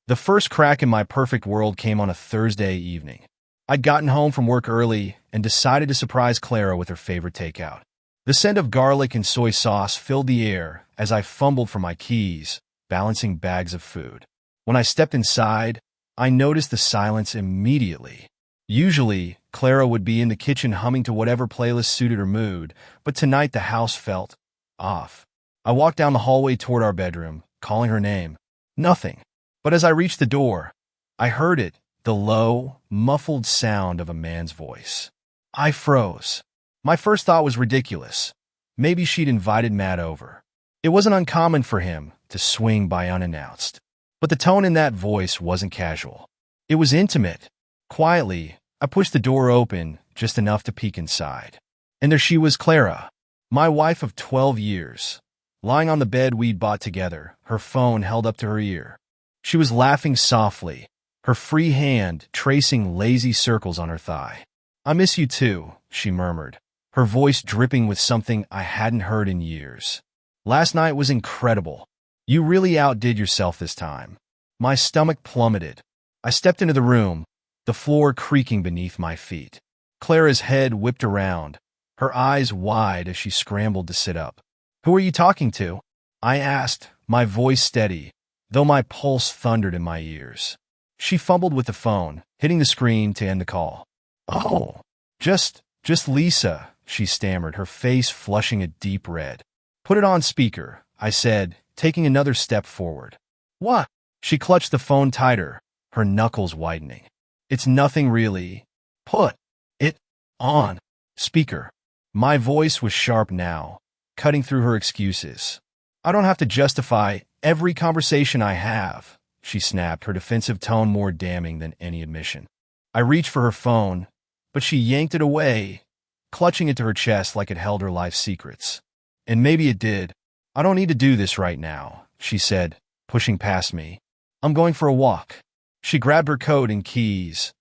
The first crack in my perfect world came on a Thursday evening. I'd gotten home from work early and decided to surprise Clara with her favorite takeout. The scent of garlic and soy sauce filled the air as I fumbled for my keys, balancing bags of food. When I stepped inside, I noticed the silence immediately. Usually, Clara would be in the kitchen humming to whatever playlist suited her mood, but tonight the house felt off. I walked down the hallway toward our bedroom, calling her name. Nothing. But as I reached the door, I heard it, the low, muffled sound of a man's voice. I froze. My first thought was ridiculous. Maybe she'd invited Matt over. It wasn't uncommon for him to swing by unannounced. But the tone in that voice wasn't casual. It was intimate. Quietly, I pushed the door open just enough to peek inside. And there she was, Clara, my wife of 12 years, lying on the bed we'd bought together, her phone held up to her ear. She was laughing softly, her free hand tracing lazy circles on her thigh. "I miss you too," she murmured, her voice dripping with something I hadn't heard in years. "Last night was incredible. You really outdid yourself this time." My stomach plummeted. I stepped into the room, the floor creaking beneath my feet. Clara's head whipped around, her eyes wide as she scrambled to sit up. "Who are you talking to?" I asked, my voice steady, though my pulse thundered in my ears. She fumbled with the phone, hitting the screen to end the call. "Oh, just Lisa," she stammered, her face flushing a deep red. "Put it on speaker," I said, taking another step forward. "What?" She clutched the phone tighter, her knuckles widening. "It's nothing really. Put it on speaker." My voice was sharp now, cutting through her excuses. "I don't have to justify every conversation I have," she snapped, her defensive tone more damning than any admission. I reached for her phone, but she yanked it away, clutching it to her chest like it held her life's secrets. "And maybe it did. I don't need to do this right now," she said, pushing past me. "I'm going for a walk." She grabbed her coat and keys,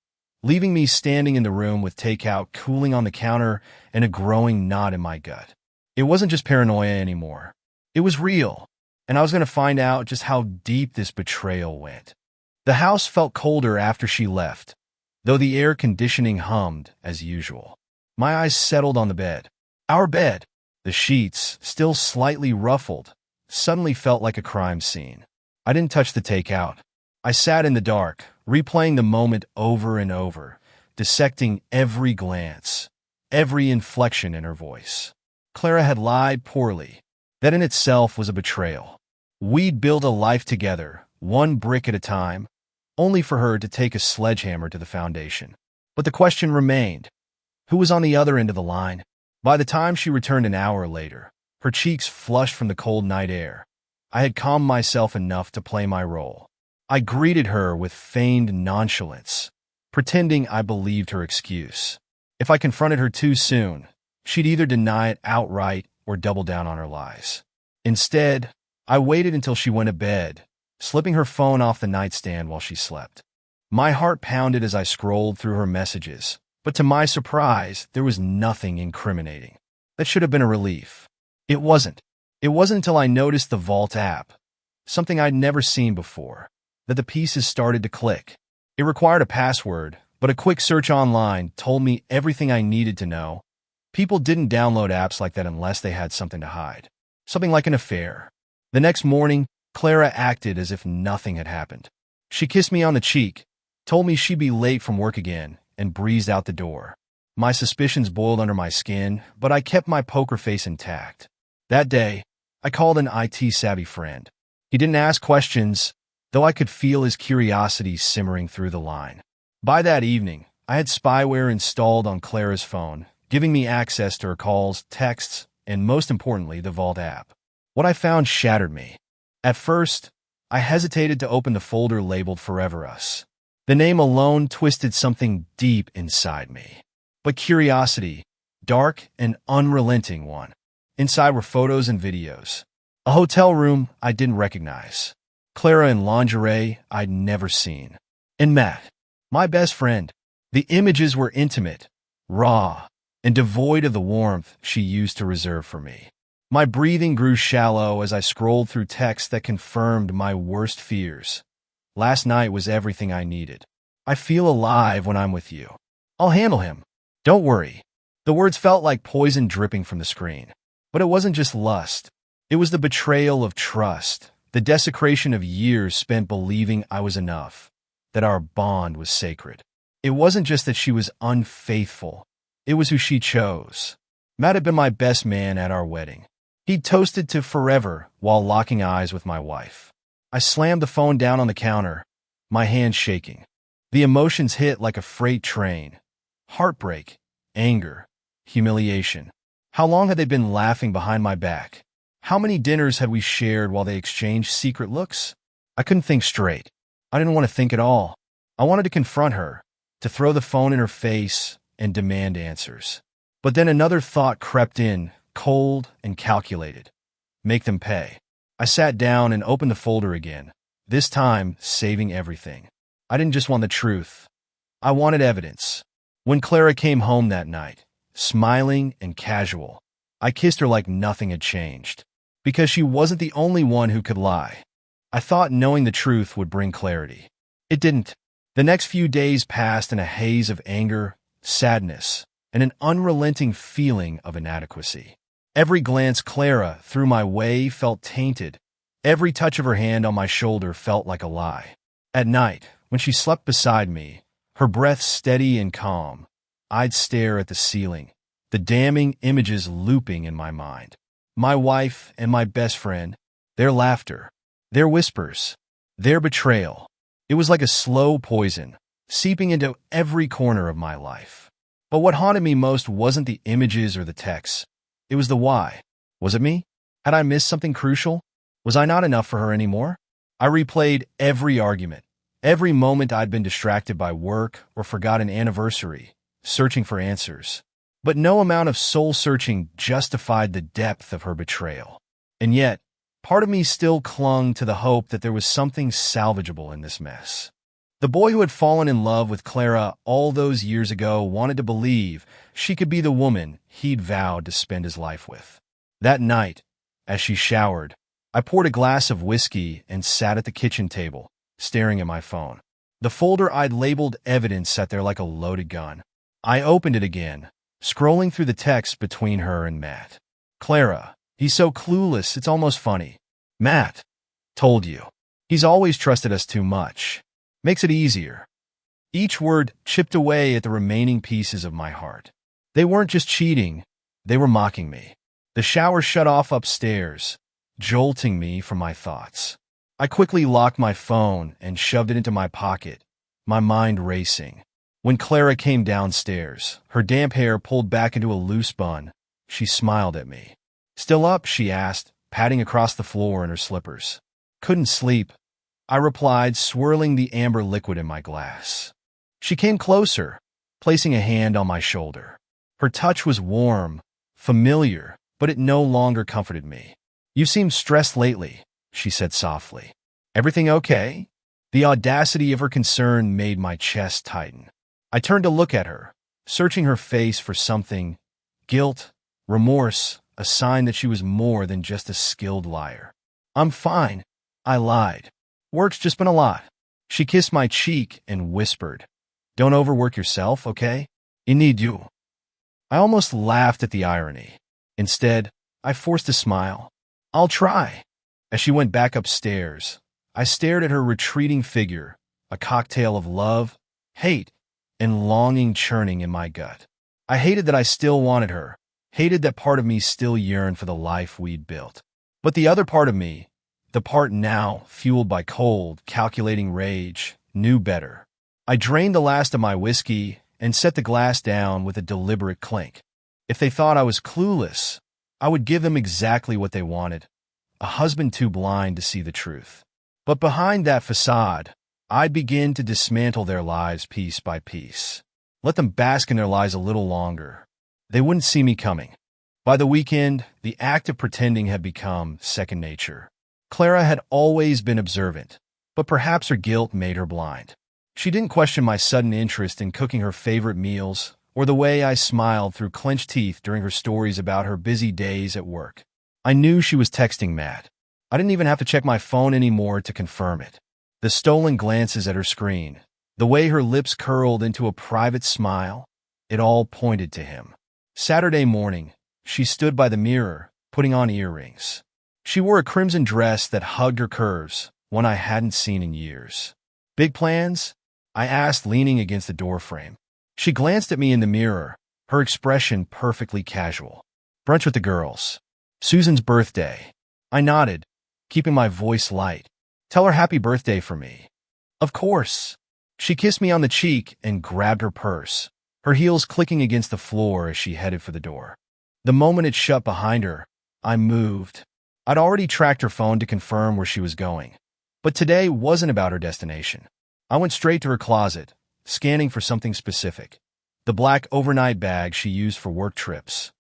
leaving me standing in the room with takeout cooling on the counter and a growing knot in my gut. It wasn't just paranoia anymore. It was real, and I was going to find out just how deep this betrayal went. The house felt colder after she left, though the air conditioning hummed as usual. My eyes settled on the bed. Our bed, the sheets, still slightly ruffled, suddenly felt like a crime scene. I didn't touch the takeout. I sat in the dark, replaying the moment over and over, dissecting every glance, every inflection in her voice. Clara had lied poorly. That in itself was a betrayal. We'd built a life together, one brick at a time, only for her to take a sledgehammer to the foundation. But the question remained, who was on the other end of the line? By the time she returned an hour later, her cheeks flushed from the cold night air, I had calmed myself enough to play my role. I greeted her with feigned nonchalance, pretending I believed her excuse. If I confronted her too soon, she'd either deny it outright or double down on her lies. Instead, I waited until she went to bed, slipping her phone off the nightstand while she slept. My heart pounded as I scrolled through her messages, but to my surprise, there was nothing incriminating. That should have been a relief. It wasn't. It wasn't until I noticed the Vault app, something I'd never seen before, that the pieces started to click. It required a password, but a quick search online told me everything I needed to know. People didn't download apps like that unless they had something to hide. Something like an affair. The next morning, Clara acted as if nothing had happened. She kissed me on the cheek, told me she'd be late from work again, and breezed out the door. My suspicions boiled under my skin, but I kept my poker face intact. That day, I called an IT-savvy friend. He didn't ask questions, though I could feel his curiosity simmering through the line. By that evening, I had spyware installed on Clara's phone, giving me access to her calls, texts, and most importantly, the Vault app. What I found shattered me. At first, I hesitated to open the folder labeled Forever Us. The name alone twisted something deep inside me. But curiosity, dark and unrelenting one. Inside were photos and videos. A hotel room I didn't recognize. Clara in lingerie I'd never seen. And Matt, my best friend. The images were intimate, raw, and devoid of the warmth she used to reserve for me. My breathing grew shallow as I scrolled through texts that confirmed my worst fears. Last night was everything I needed. I feel alive when I'm with you. I'll handle him. Don't worry." The words felt like poison dripping from the screen. But it wasn't just lust. It was the betrayal of trust, the desecration of years spent believing I was enough, that our bond was sacred. It wasn't just that she was unfaithful. It was who she chose. Matt had been my best man at our wedding. He'd toasted to forever while locking eyes with my wife. I slammed the phone down on the counter, my hands shaking. The emotions hit like a freight train. Heartbreak, anger, humiliation. How long had they been laughing behind my back? How many dinners had we shared while they exchanged secret looks? I couldn't think straight. I didn't want to think at all. I wanted to confront her, to throw the phone in her face and demand answers. But then another thought crept in, cold and calculated. Make them pay. I sat down and opened the folder again, this time saving everything. I didn't just want the truth. I wanted evidence. When Clara came home that night, smiling and casual, I kissed her like nothing had changed. Because she wasn't the only one who could lie. I thought knowing the truth would bring clarity. It didn't. The next few days passed in a haze of anger, sadness, and an unrelenting feeling of inadequacy. Every glance Clara threw my way felt tainted. Every touch of her hand on my shoulder felt like a lie. At night, when she slept beside me, her breath steady and calm, I'd stare at the ceiling, the damning images looping in my mind. My wife and my best friend, their laughter, their whispers, their betrayal. It was like a slow poison, seeping into every corner of my life. But what haunted me most wasn't the images or the texts. It was the why. Was it me? Had I missed something crucial? Was I not enough for her anymore? I replayed every argument, every moment I'd been distracted by work or forgot an anniversary, searching for answers. But no amount of soul-searching justified the depth of her betrayal. And yet, part of me still clung to the hope that there was something salvageable in this mess. The boy who had fallen in love with Clara all those years ago wanted to believe she could be the woman he'd vowed to spend his life with. That night, as she showered, I poured a glass of whiskey and sat at the kitchen table, staring at my phone. The folder I'd labeled evidence sat there like a loaded gun. I opened it again, scrolling through the text between her and Matt. "Clara, he's so clueless, it's almost funny. Matt, told you. He's always trusted us too much. Makes it easier." Each word chipped away at the remaining pieces of my heart. They weren't just cheating, they were mocking me. The shower shut off upstairs, jolting me from my thoughts. I quickly locked my phone and shoved it into my pocket, my mind racing. When Clara came downstairs, her damp hair pulled back into a loose bun, she smiled at me. "Still up?" she asked, patting across the floor in her slippers. "Couldn't sleep," I replied, swirling the amber liquid in my glass. She came closer, placing a hand on my shoulder. Her touch was warm, familiar, but it no longer comforted me. "You seem stressed lately," she said softly. "Everything okay?" The audacity of her concern made my chest tighten. I turned to look at her, searching her face for something, guilt, remorse, a sign that she was more than just a skilled liar. "I'm fine," I lied. "Work's just been a lot." She kissed my cheek and whispered, "Don't overwork yourself, okay? I need you." I almost laughed at the irony. Instead, I forced a smile. "I'll try." As she went back upstairs, I stared at her retreating figure, a cocktail of love, hate, and longing churning in my gut. I hated that I still wanted her, hated that part of me still yearned for the life we'd built. But the other part of me, the part now fueled by cold, calculating rage, knew better. I drained the last of my whiskey and set the glass down with a deliberate clink. If they thought I was clueless, I would give them exactly what they wanted, a husband too blind to see the truth. But behind that facade, I'd begin to dismantle their lives piece by piece. Let them bask in their lies a little longer. They wouldn't see me coming. By the weekend, the act of pretending had become second nature. Clara had always been observant, but perhaps her guilt made her blind. She didn't question my sudden interest in cooking her favorite meals or the way I smiled through clenched teeth during her stories about her busy days at work. I knew she was texting Matt. I didn't even have to check my phone anymore to confirm it. The stolen glances at her screen, the way her lips curled into a private smile, it all pointed to him. Saturday morning, she stood by the mirror, putting on earrings. She wore a crimson dress that hugged her curves, one I hadn't seen in years. "Big plans?" I asked, leaning against the doorframe. She glanced at me in the mirror, her expression perfectly casual. "Brunch with the girls. Susan's birthday." I nodded, keeping my voice light. "Tell her happy birthday for me." "Of course." She kissed me on the cheek and grabbed her purse, her heels clicking against the floor as she headed for the door. The moment it shut behind her, I moved. I'd already tracked her phone to confirm where she was going. But today wasn't about her destination. I went straight to her closet, scanning for something specific. The black overnight bag she used for work trips.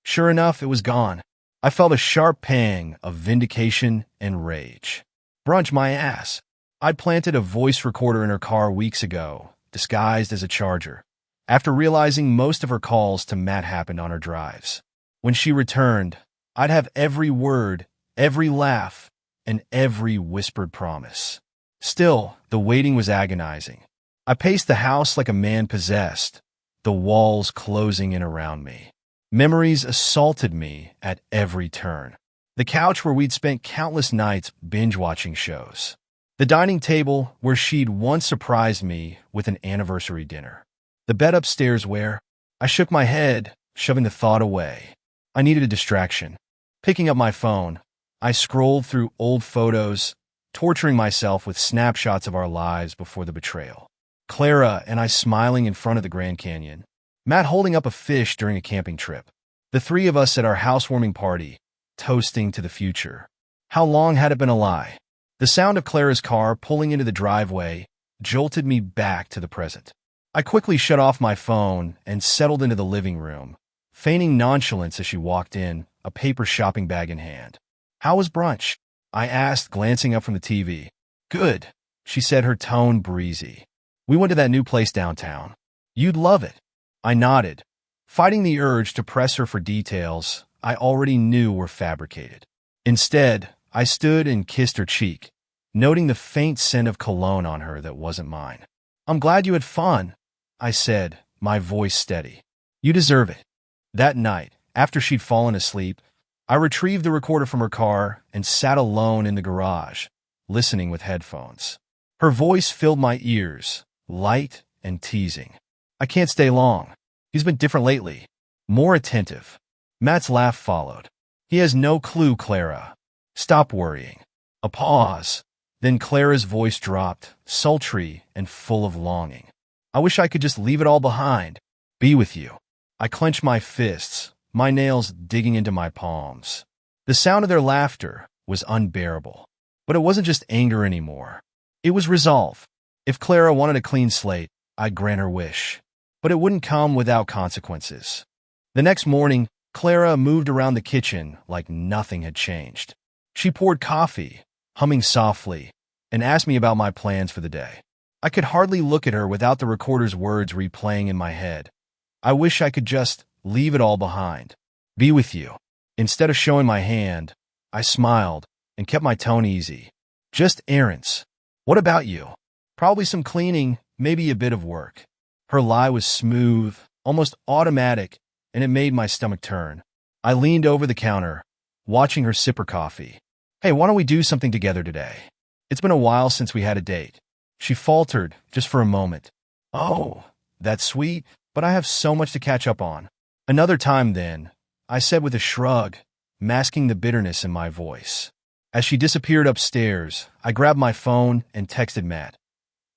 Sure enough, it was gone. I felt a sharp pang of vindication and rage. Brunch my ass. I'd planted a voice recorder in her car weeks ago, disguised as a charger, after realizing most of her calls to Matt happened on her drives. When she returned, I'd have every word, every laugh, and every whispered promise. Still, the waiting was agonizing. I paced the house like a man possessed, the walls closing in around me. Memories assaulted me at every turn. The couch where we'd spent countless nights binge-watching shows. The dining table where she'd once surprised me with an anniversary dinner. The bed upstairs where I shook my head, shoving the thought away. I needed a distraction. Picking up my phone, I scrolled through old photos, torturing myself with snapshots of our lives before the betrayal. Clara and I smiling in front of the Grand Canyon. Matt holding up a fish during a camping trip. The three of us at our housewarming party, toasting to the future. How long had it been a lie? The sound of Clara's car pulling into the driveway jolted me back to the present. I quickly shut off my phone and settled into the living room, feigning nonchalance as she walked in, a paper shopping bag in hand. "How was brunch?" I asked, glancing up from the TV. "Good," she said, her tone breezy. "We went to that new place downtown. You'd love it." I nodded, fighting the urge to press her for details I already knew were fabricated. Instead, I stood and kissed her cheek, noting the faint scent of cologne on her that wasn't mine. "I'm glad you had fun," I said, my voice steady. "You deserve it." That night, after she'd fallen asleep, I retrieved the recorder from her car and sat alone in the garage, listening with headphones. Her voice filled my ears, light and teasing. "I can't stay long. He's been different lately. More attentive." Matt's laugh followed. "He has no clue, Clara. Stop worrying." A pause. Then Clara's voice dropped, sultry and full of longing. "I wish I could just leave it all behind. Be with you." I clenched my fists, my nails digging into my palms. The sound of their laughter was unbearable. But it wasn't just anger anymore. It was resolve. If Clara wanted a clean slate, I'd grant her wish. But it wouldn't come without consequences. The next morning, Clara moved around the kitchen like nothing had changed. She poured coffee, humming softly, and asked me about my plans for the day. I could hardly look at her without the recorder's words replaying in my head. I wish I could just leave it all behind. Be with you. Instead of showing my hand, I smiled and kept my tone easy. Just errands. What about you? Probably some cleaning, maybe a bit of work. Her lie was smooth, almost automatic, and it made my stomach turn. I leaned over the counter, watching her sip her coffee. "Hey, why don't we do something together today? It's been a while since we had a date." She faltered, just for a moment. "Oh, that's sweet, but I have so much to catch up on." "Another time then," I said with a shrug, masking the bitterness in my voice. As she disappeared upstairs, I grabbed my phone and texted Matt.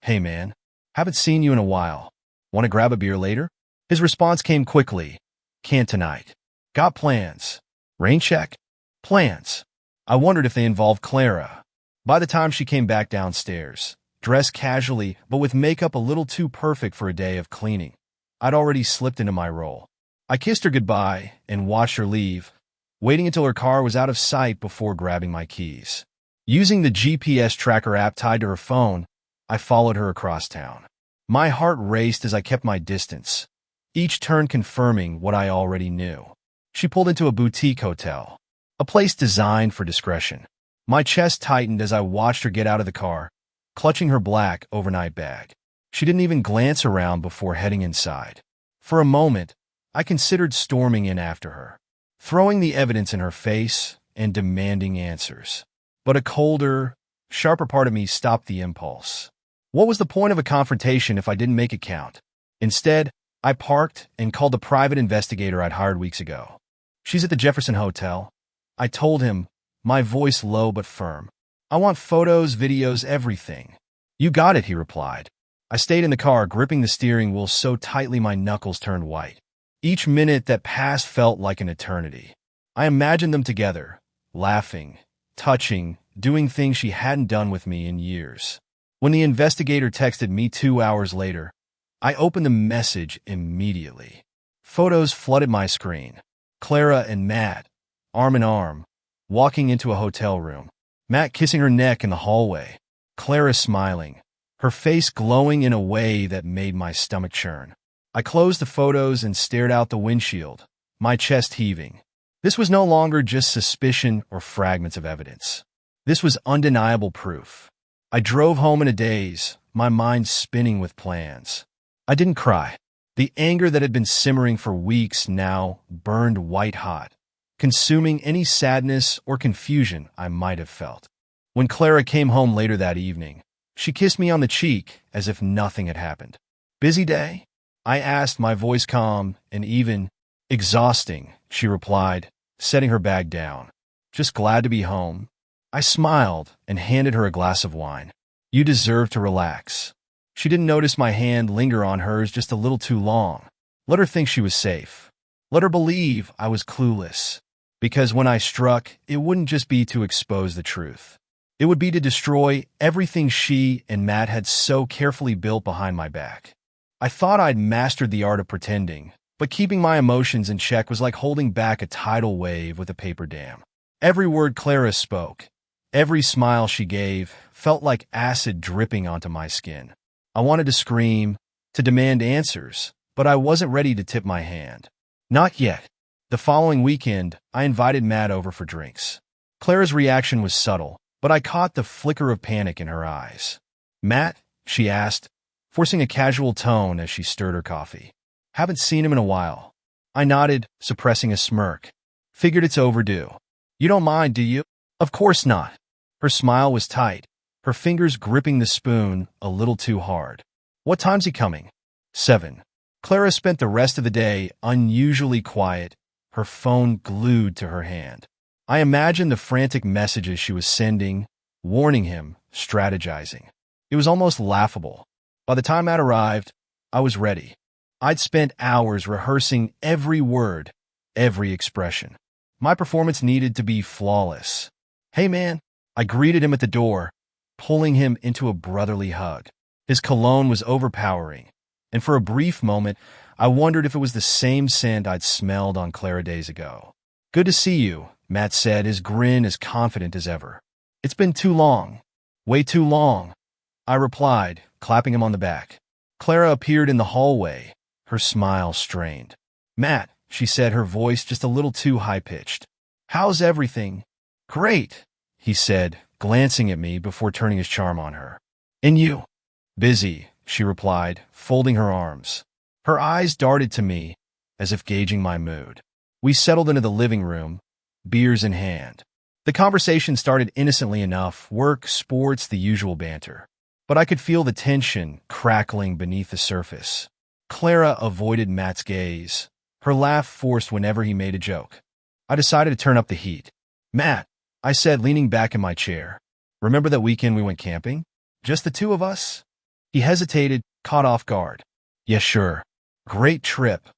"Hey man, haven't seen you in a while. Want to grab a beer later?" His response came quickly. "Can't tonight." "Got plans." Rain check? Plans. I wondered if they involved Clara. By the time she came back downstairs, dressed casually but with makeup a little too perfect for a day of cleaning, I'd already slipped into my role. I kissed her goodbye and watched her leave, waiting until her car was out of sight before grabbing my keys. Using the GPS tracker app tied to her phone, I followed her across town. My heart raced as I kept my distance, each turn confirming what I already knew. She pulled into a boutique hotel, a place designed for discretion. My chest tightened as I watched her get out of the car, clutching her black overnight bag. She didn't even glance around before heading inside. For a moment, I considered storming in after her, throwing the evidence in her face and demanding answers. But a colder, sharper part of me stopped the impulse. What was the point of a confrontation if I didn't make it count? Instead, I parked and called the private investigator I'd hired weeks ago. "She's at the Jefferson Hotel," I told him, my voice low but firm. "I want photos, videos, everything." "You got it," he replied. I stayed in the car, gripping the steering wheel so tightly my knuckles turned white. Each minute that passed felt like an eternity. I imagined them together, laughing, touching, doing things she hadn't done with me in years. When the investigator texted me 2 hours later, I opened the message immediately. Photos flooded my screen. Clara and Matt, arm in arm, walking into a hotel room. Matt kissing her neck in the hallway. Clara smiling, her face glowing in a way that made my stomach churn. I closed the photos and stared out the windshield, my chest heaving. This was no longer just suspicion or fragments of evidence. This was undeniable proof. I drove home in a daze, my mind spinning with plans. I didn't cry. The anger that had been simmering for weeks now burned white-hot, consuming any sadness or confusion I might have felt. When Clara came home later that evening, she kissed me on the cheek as if nothing had happened. "Busy day?" I asked, my voice calm and even. "Exhausting," she replied, setting her bag down. "Just glad to be home." I smiled and handed her a glass of wine. "You deserve to relax." She didn't notice my hand linger on hers just a little too long. Let her think she was safe. Let her believe I was clueless. Because when I struck, it wouldn't just be to expose the truth. It would be to destroy everything she and Matt had so carefully built behind my back. I thought I'd mastered the art of pretending, but keeping my emotions in check was like holding back a tidal wave with a paper dam. Every word Clara spoke, every smile she gave, felt like acid dripping onto my skin. I wanted to scream, to demand answers, but I wasn't ready to tip my hand. Not yet. The following weekend, I invited Matt over for drinks. Clara's reaction was subtle, but I caught the flicker of panic in her eyes. "Matt?" she asked, forcing a casual tone as she stirred her coffee. "Haven't seen him in a while." I nodded, suppressing a smirk. "Figured it's overdue." "You don't mind, do you?" "Of course not." Her smile was tight, her fingers gripping the spoon a little too hard. "What time's he coming?" 7. Clara spent the rest of the day unusually quiet, her phone glued to her hand. I imagined the frantic messages she was sending, warning him, strategizing. It was almost laughable. By the time Matt arrived, I was ready. I'd spent hours rehearsing every word, every expression. My performance needed to be flawless. "Hey, man," I greeted him at the door, pulling him into a brotherly hug. His cologne was overpowering, and for a brief moment, I wondered if it was the same scent I'd smelled on Clara days ago. "Good to see you," Matt said, his grin as confident as ever. "It's been too long." "Way too long," I replied, clapping him on the back. Clara appeared in the hallway, her smile strained. "Matt," she said, her voice just a little too high-pitched. "How's everything?" "Great," he said, glancing at me before turning his charm on her. "And you?" "Busy," she replied, folding her arms. Her eyes darted to me, as if gauging my mood. We settled into the living room, beers in hand. The conversation started innocently enough, work, sports, the usual banter. But I could feel the tension crackling beneath the surface. Clara avoided Matt's gaze, her laugh forced whenever he made a joke. I decided to turn up the heat. "Matt," I said, leaning back in my chair. "Remember that weekend we went camping? Just the two of us?" He hesitated, caught off guard. "Yeah, sure. Great trip."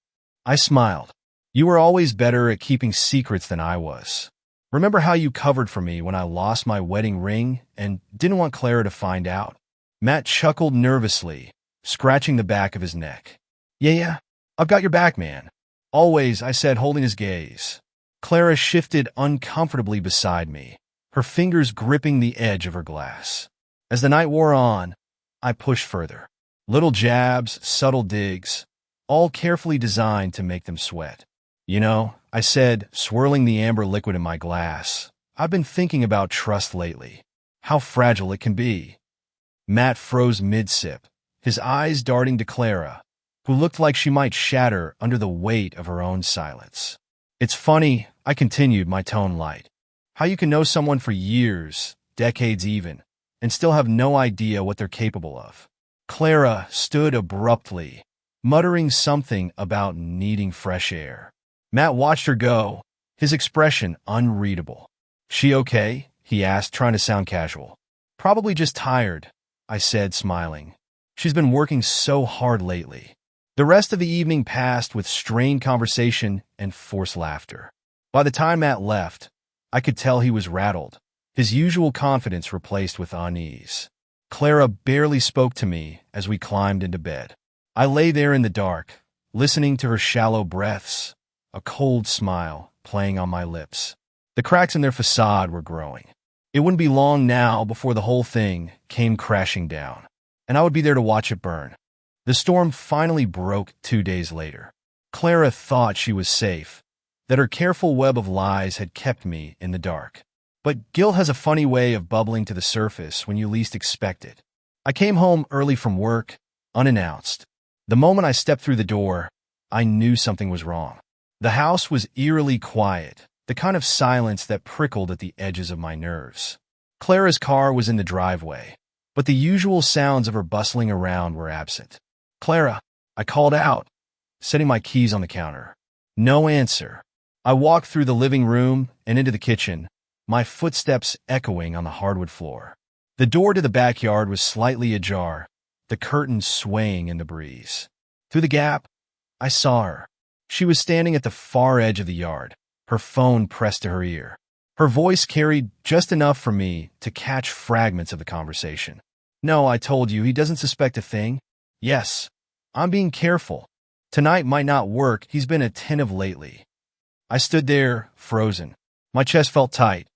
I smiled. "You were always better at keeping secrets than I was. Remember how you covered for me when I lost my wedding ring and didn't want Clara to find out?" Matt chuckled nervously, scratching the back of his neck. Yeah, I've got your back, man." "Always," I said, holding his gaze. Clara shifted uncomfortably beside me, her fingers gripping the edge of her glass. As the night wore on, I pushed further. Little jabs, subtle digs, all carefully designed to make them sweat. "You know," I said, swirling the amber liquid in my glass, "I've been thinking about trust lately. How fragile it can be." Matt froze mid-sip, his eyes darting to Clara, who looked like she might shatter under the weight of her own silence. It's funny, I continued, my tone light, how you can know someone for years, decades even, and still have no idea what they're capable of. Clara stood abruptly, muttering something about needing fresh air. Matt watched her go, his expression unreadable. She okay? He asked, trying to sound casual. Probably just tired, I said, smiling. She's been working so hard lately. The rest of the evening passed with strained conversation and forced laughter. By the time Matt left, I could tell he was rattled, his usual confidence replaced with unease. Clara barely spoke to me as we climbed into bed. I lay there in the dark, listening to her shallow breaths, a cold smile playing on my lips. The cracks in their facade were growing. It wouldn't be long now before the whole thing came crashing down, and I would be there to watch it burn. The storm finally broke 2 days later. Clara thought she was safe, that her careful web of lies had kept me in the dark. But guilt has a funny way of bubbling to the surface when you least expect it. I came home early from work, unannounced. The moment I stepped through the door, I knew something was wrong. The house was eerily quiet, the kind of silence that prickled at the edges of my nerves. Clara's car was in the driveway, but the usual sounds of her bustling around were absent. "Clara," I called out, setting my keys on the counter. No answer. I walked through the living room and into the kitchen, my footsteps echoing on the hardwood floor. The door to the backyard was slightly ajar, the curtains swaying in the breeze. Through the gap, I saw her. She was standing at the far edge of the yard, her phone pressed to her ear. Her voice carried just enough for me to catch fragments of the conversation. "No, I told you, he doesn't suspect a thing. Yes, I'm being careful. Tonight might not work, he's been attentive lately." I stood there, frozen. My chest felt tight,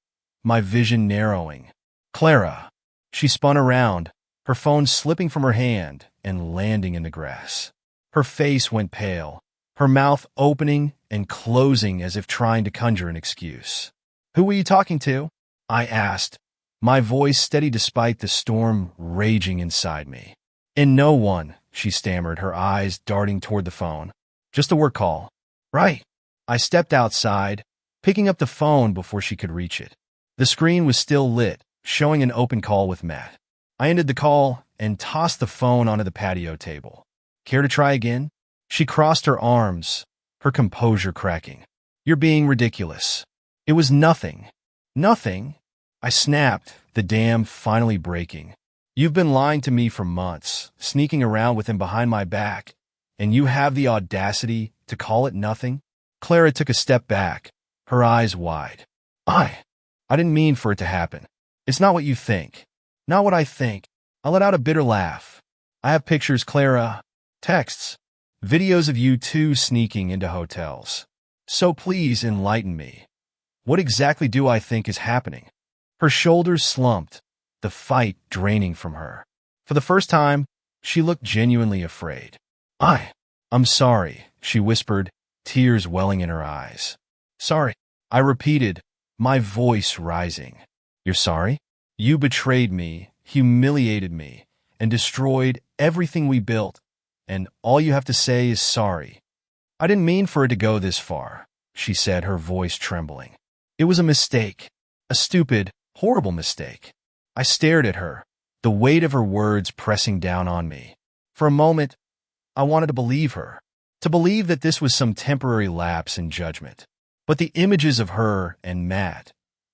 my vision narrowing. "Clara." She spun around, her phone slipping from her hand and landing in the grass. Her face went pale, her mouth opening and closing as if trying to conjure an excuse. "Who were you talking to?" I asked, my voice steady despite the storm raging inside me. "And no one," she stammered, her eyes darting toward the phone. "Just a work call." "Right." I stepped outside, picking up the phone before she could reach it. The screen was still lit, showing an open call with Matt. I ended the call and tossed the phone onto the patio table. "Care to try again?" She crossed her arms, her composure cracking. "You're being ridiculous." "It was nothing." "Nothing?" I snapped, the dam finally breaking. "You've been lying to me for months, sneaking around with him behind my back, and you have the audacity to call it nothing?" Clara took a step back, her eyes wide. I didn't mean for it to happen. It's not what you think. Not what I think." I let out a bitter laugh. "I have pictures, Clara. Texts. Videos of you two sneaking into hotels. So please enlighten me. What exactly do I think is happening?" Her shoulders slumped, the fight draining from her. For the first time, she looked genuinely afraid. I'm sorry," she whispered, tears welling in her eyes. "Sorry," I repeated, my voice rising. "You're sorry? You betrayed me, humiliated me, and destroyed everything we built, and all you have to say is sorry." "I didn't mean for it to go this far," she said, her voice trembling. "It was a mistake. A stupid, horrible mistake." I stared at her, the weight of her words pressing down on me. For a moment, I wanted to believe her, to believe that this was some temporary lapse in judgment. But the images of her and Matt,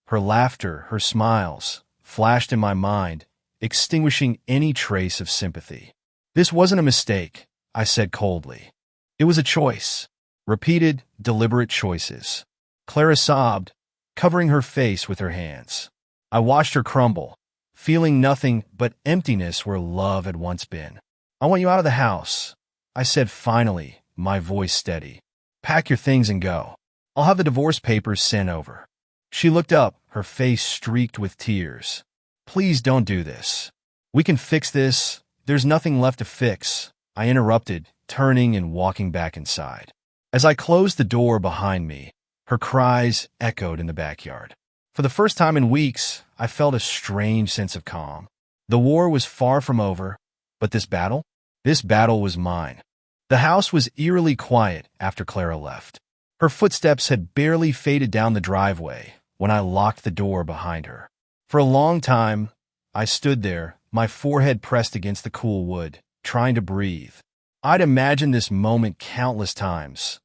her laughter, her smiles, flashed in my mind, extinguishing any trace of sympathy. "This wasn't a mistake," I said coldly. "It was a choice." Repeated, deliberate choices. Clara sobbed, covering her face with her hands. I watched her crumble, feeling nothing but emptiness where love had once been. "I want you out of the house," I said finally, my voice steady. "Pack your things and go. I'll have the divorce papers sent over." She looked up, her face streaked with tears. "Please don't do this. We can fix this. There's nothing left to fix," I interrupted, turning and walking back inside. As I closed the door behind me, her cries echoed in the backyard. For the first time in weeks, I felt a strange sense of calm. The war was far from over, but this battle? This battle was mine. The house was eerily quiet after Clara left. Her footsteps had barely faded down the driveway when I locked the door behind her. For a long time, I stood there, my forehead pressed against the cool wood, trying to breathe. I'd imagined this moment countless times.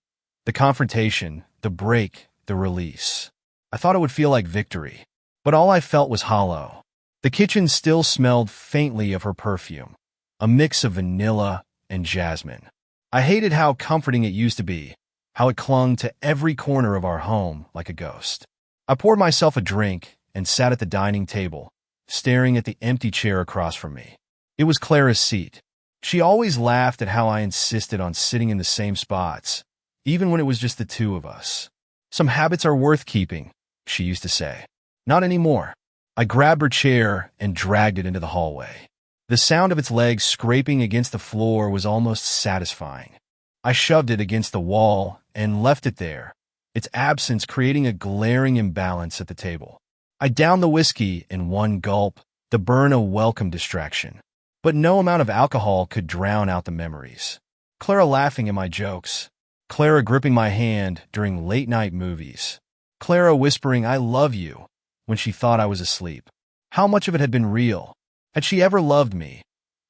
The confrontation, the break, the release. I thought it would feel like victory, but all I felt was hollow. The kitchen still smelled faintly of her perfume, a mix of vanilla and jasmine. I hated how comforting it used to be, how it clung to every corner of our home like a ghost. I poured myself a drink and sat at the dining table, staring at the empty chair across from me. It was Clara's seat. She always laughed at how I insisted on sitting in the same spots, even when it was just the two of us. Some habits are worth keeping, she used to say. Not anymore. I grabbed her chair and dragged it into the hallway. The sound of its legs scraping against the floor was almost satisfying. I shoved it against the wall and left it there, its absence creating a glaring imbalance at the table. I downed the whiskey in one gulp, the burn a welcome distraction. But no amount of alcohol could drown out the memories. Clara laughing at my jokes. Clara gripping my hand during late-night movies. Clara whispering, "I love you," when she thought I was asleep. How much of it had been real? Had she ever loved me?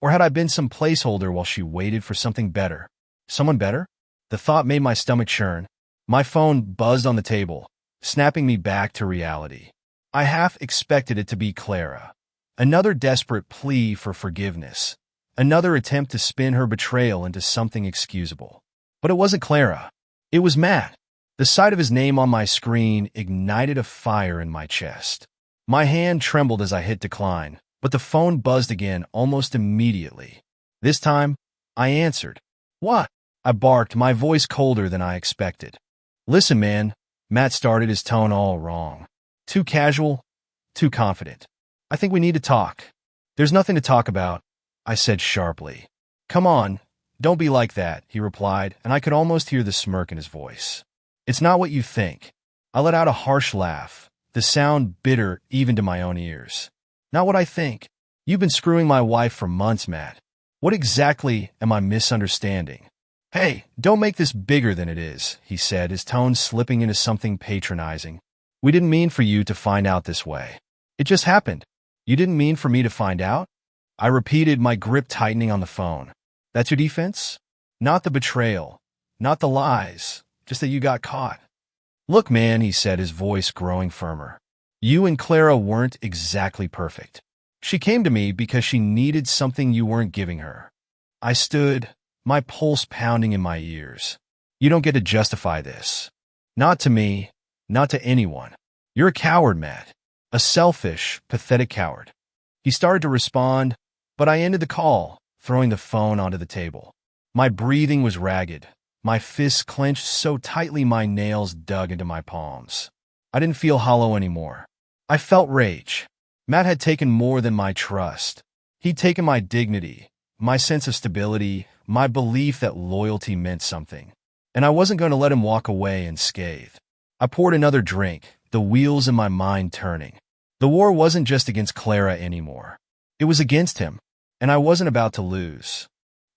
Or had I been some placeholder while she waited for something better? Someone better? The thought made my stomach churn. My phone buzzed on the table, snapping me back to reality. I half expected it to be Clara. Another desperate plea for forgiveness. Another attempt to spin her betrayal into something excusable. But it wasn't Clara. It was Matt. The sight of his name on my screen ignited a fire in my chest. My hand trembled as I hit decline, but the phone buzzed again almost immediately. This time, I answered. "What?" I barked, my voice colder than I expected. "Listen, man," Matt started, his tone all wrong. Too casual, too confident. "I think we need to talk." "There's nothing to talk about," I said sharply. "Come on, don't be like that," he replied, and I could almost hear the smirk in his voice. "It's not what you think." I let out a harsh laugh, the sound bitter even to my own ears. "Not what I think. You've been screwing my wife for months, Matt. What exactly am I misunderstanding?" "Hey, don't make this bigger than it is," he said, his tone slipping into something patronizing. "We didn't mean for you to find out this way. It just happened." "You didn't mean for me to find out?" I repeated, my grip tightening on the phone. "That's your defense? Not the betrayal, not the lies, just that you got caught." "Look, man," he said, his voice growing firmer. "You and Clara weren't exactly perfect. She came to me because she needed something you weren't giving her." I stood, my pulse pounding in my ears. "You don't get to justify this. Not to me, not to anyone. You're a coward, Matt. A selfish, pathetic coward." He started to respond, but I ended the call, throwing the phone onto the table. My breathing was ragged, my fists clenched so tightly my nails dug into my palms. I didn't feel hollow anymore. I felt rage. Matt had taken more than my trust. He'd taken my dignity, my sense of stability, my belief that loyalty meant something. And I wasn't going to let him walk away unscathed. I poured another drink, the wheels in my mind turning. The war wasn't just against Clara anymore. It was against him, and I wasn't about to lose.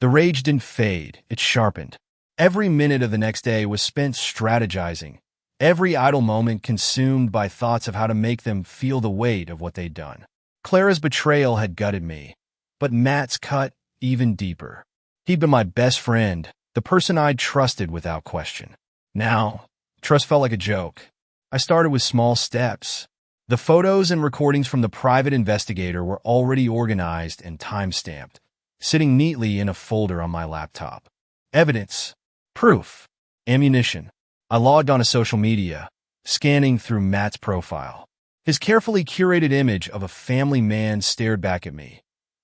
The rage didn't fade, it sharpened. Every minute of the next day was spent strategizing, every idle moment consumed by thoughts of how to make them feel the weight of what they'd done. Clara's betrayal had gutted me, but Matt's cut even deeper. He'd been my best friend, the person I'd trusted without question. Now, trust felt like a joke. I started with small steps. The photos and recordings from the private investigator were already organized and time-stamped, sitting neatly in a folder on my laptop. Evidence, proof, ammunition. I logged onto social media, scanning through Matt's profile. His carefully curated image of a family man stared back at me.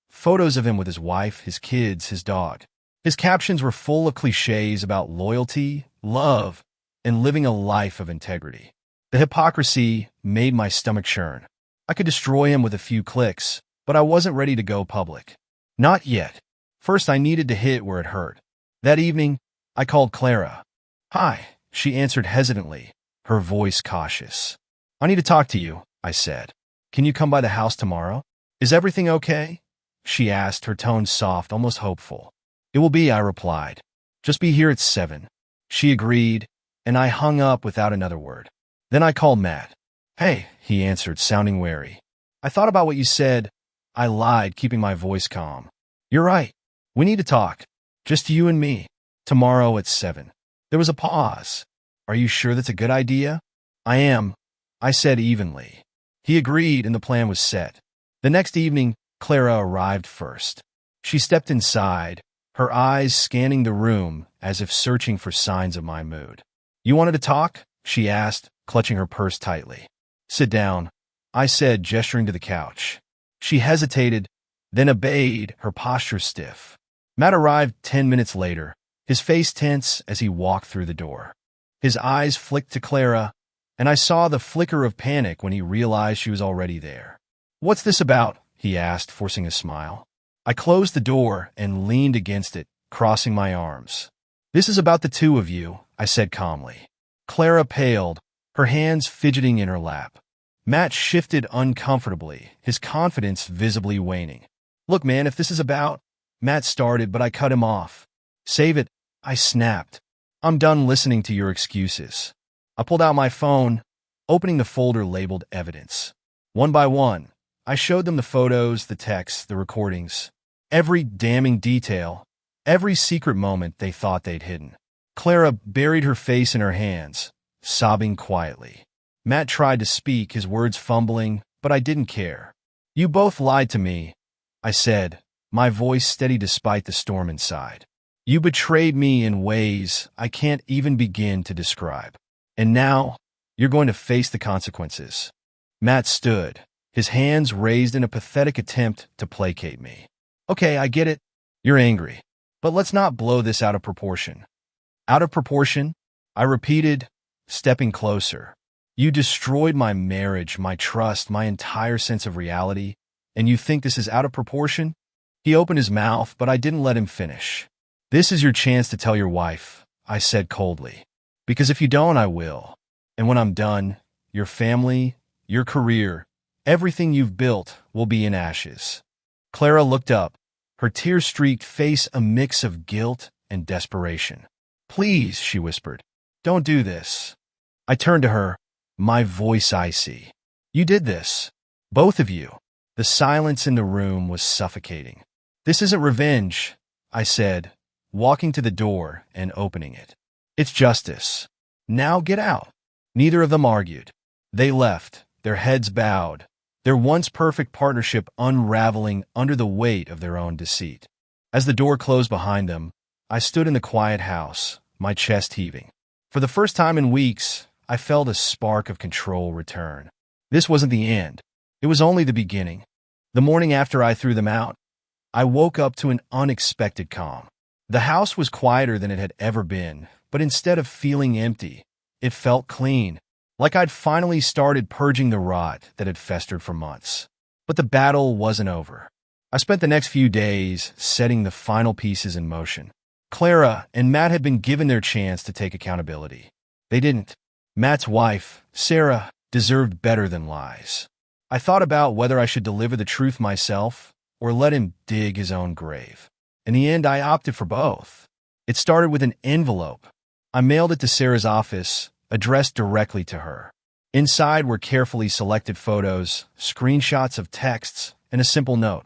Photos of him with his wife, his kids, his dog. His captions were full of cliches about loyalty, love, and living a life of integrity. The hypocrisy made my stomach churn. I could destroy him with a few clicks, but I wasn't ready to go public. Not yet. First, I needed to hit where it hurt. That evening, I called Clara. "Hi," she answered hesitantly, her voice cautious. "I need to talk to you," I said. "Can you come by the house tomorrow? Is everything okay?" she asked, her tone soft, almost hopeful. It will be, I replied. Just be here at 7. She agreed, and I hung up without another word. Then I called Matt. Hey, he answered, sounding wary. I thought about what you said. I lied, keeping my voice calm. You're right. We need to talk. Just you and me. Tomorrow at 7. There was a pause. Are you sure that's a good idea? I am, I said evenly. He agreed, and the plan was set. The next evening, Clara arrived first. She stepped inside, her eyes scanning the room as if searching for signs of my mood. You wanted to talk? She asked, clutching her purse tightly. Sit down, I said, gesturing to the couch. She hesitated, then obeyed, her posture stiff. Matt arrived 10 minutes later, his face tense as he walked through the door. His eyes flicked to Clara, and I saw the flicker of panic when he realized she was already there. What's this about? He asked, forcing a smile. I closed the door and leaned against it, crossing my arms. This is about the two of you, I said calmly. Clara paled, her hands fidgeting in her lap. Matt shifted uncomfortably, his confidence visibly waning. Look, man, if this is about... Matt started, but I cut him off. Save it, I snapped. I'm done listening to your excuses. I pulled out my phone, opening the folder labeled Evidence. One by one, I showed them the photos, the texts, the recordings. Every damning detail, every secret moment they thought they'd hidden. Clara buried her face in her hands, sobbing quietly. Matt tried to speak, his words fumbling, but I didn't care. You both lied to me, I said, my voice steady despite the storm inside. You betrayed me in ways I can't even begin to describe. And now, you're going to face the consequences. Matt stood, his hands raised in a pathetic attempt to placate me. Okay, I get it. You're angry. But let's not blow this out of proportion. Out of proportion? I repeated, stepping closer. You destroyed my marriage, my trust, my entire sense of reality, and you think this is out of proportion? He opened his mouth, but I didn't let him finish. This is your chance to tell your wife, I said coldly. Because if you don't, I will. And when I'm done, your family, your career, everything you've built will be in ashes. Clara looked up, her tear-streaked face a mix of guilt and desperation. Please, she whispered, don't do this. I turned to her, my voice icy. You did this. Both of you. The silence in the room was suffocating. This isn't revenge, I said, walking to the door and opening it. It's justice. Now get out. Neither of them argued. They left, their heads bowed, their once perfect partnership unraveling under the weight of their own deceit. As the door closed behind them, I stood in the quiet house, my chest heaving. For the first time in weeks, I felt a spark of control return. This wasn't the end. It was only the beginning. The morning after I threw them out, I woke up to an unexpected calm. The house was quieter than it had ever been, but instead of feeling empty, it felt clean, like I'd finally started purging the rot that had festered for months. But the battle wasn't over. I spent the next few days setting the final pieces in motion. Clara and Matt had been given their chance to take accountability. They didn't. Matt's wife, Sarah, deserved better than lies. I thought about whether I should deliver the truth myself or let him dig his own grave. In the end, I opted for both. It started with an envelope. I mailed it to Sarah's office, addressed directly to her. Inside were carefully selected photos, screenshots of texts, and a simple note.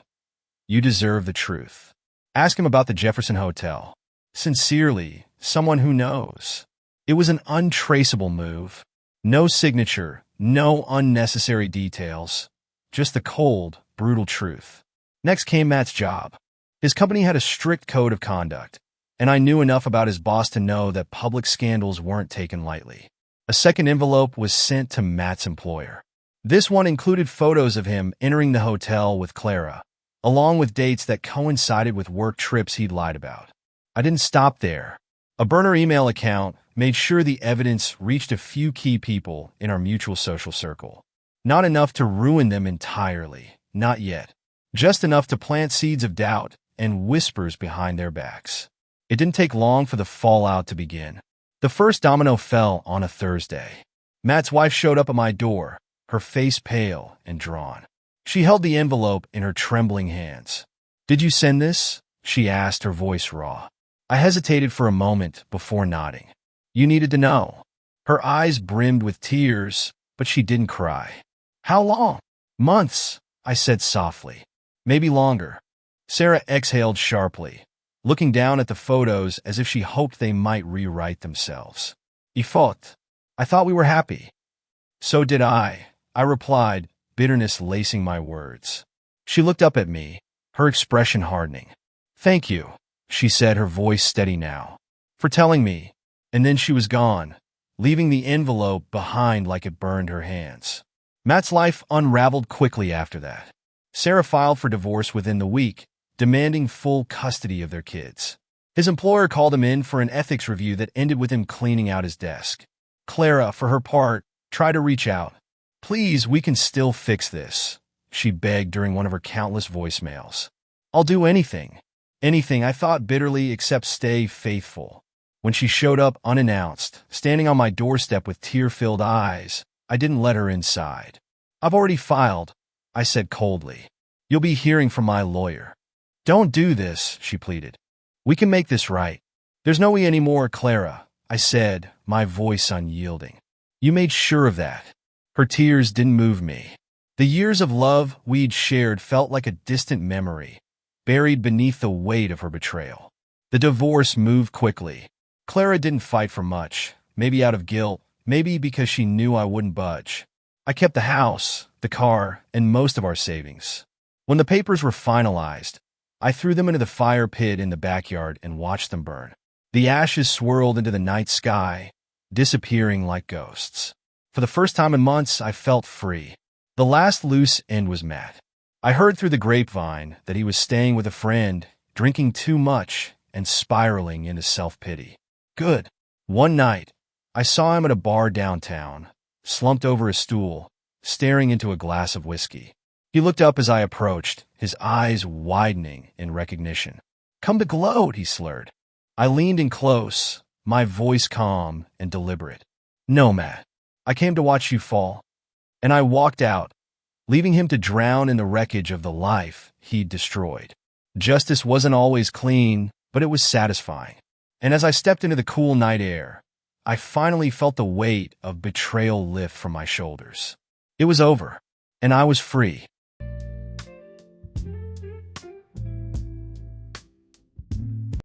You deserve the truth. Ask him about the Jefferson Hotel. Sincerely, someone who knows. It was an untraceable move. No signature, no unnecessary details. Just the cold, brutal truth. Next came Matt's job. His company had a strict code of conduct, and I knew enough about his boss to know that public scandals weren't taken lightly. A second envelope was sent to Matt's employer. This one included photos of him entering the hotel with Clara, along with dates that coincided with work trips he'd lied about. I didn't stop there. A burner email account made sure the evidence reached a few key people in our mutual social circle. Not enough to ruin them entirely, not yet. Just enough to plant seeds of doubt and whispers behind their backs. It didn't take long for the fallout to begin. The first domino fell on a Thursday. Matt's wife showed up at my door, her face pale and drawn. She held the envelope in her trembling hands. Did you send this? She asked, her voice raw. I hesitated for a moment before nodding. You needed to know. Her eyes brimmed with tears, but she didn't cry. How long? Months, I said softly. Maybe longer. Sarah exhaled sharply, looking down at the photos as if she hoped they might rewrite themselves. I thought we were happy. So did I replied, bitterness lacing my words. She looked up at me, her expression hardening. Thank you, she said, her voice steady now, for telling me. And then she was gone, leaving the envelope behind like it burned her hands. Matt's life unraveled quickly after that. Sarah filed for divorce within the week, demanding full custody of their kids. His employer called him in for an ethics review that ended with him cleaning out his desk. Clara, for her part, tried to reach out. Please, we can still fix this, she begged during one of her countless voicemails. I'll do anything. Anything, I thought bitterly, except stay faithful. When she showed up unannounced, standing on my doorstep with tear-filled eyes, I didn't let her inside. I've already filed, I said coldly. You'll be hearing from my lawyer. Don't do this, she pleaded. We can make this right. There's no way anymore, Clara, I said, my voice unyielding. You made sure of that. Her tears didn't move me. The years of love we'd shared felt like a distant memory, buried beneath the weight of her betrayal. The divorce moved quickly. Clara didn't fight for much, maybe out of guilt, maybe because she knew I wouldn't budge. I kept the house, the car, and most of our savings. When the papers were finalized, I threw them into the fire pit in the backyard and watched them burn. The ashes swirled into the night sky, disappearing like ghosts. For the first time in months, I felt free. The last loose end was Matt. I heard through the grapevine that he was staying with a friend, drinking too much, and spiraling into self-pity. Good. One night, I saw him at a bar downtown, slumped over a stool, staring into a glass of whiskey. He looked up as I approached, his eyes widening in recognition. Come to gloat, he slurred. I leaned in close, my voice calm and deliberate. No, Matt. I came to watch you fall. And I walked out, leaving him to drown in the wreckage of the life he'd destroyed. Justice wasn't always clean, but it was satisfying. And as I stepped into the cool night air, I finally felt the weight of betrayal lift from my shoulders. It was over, and I was free.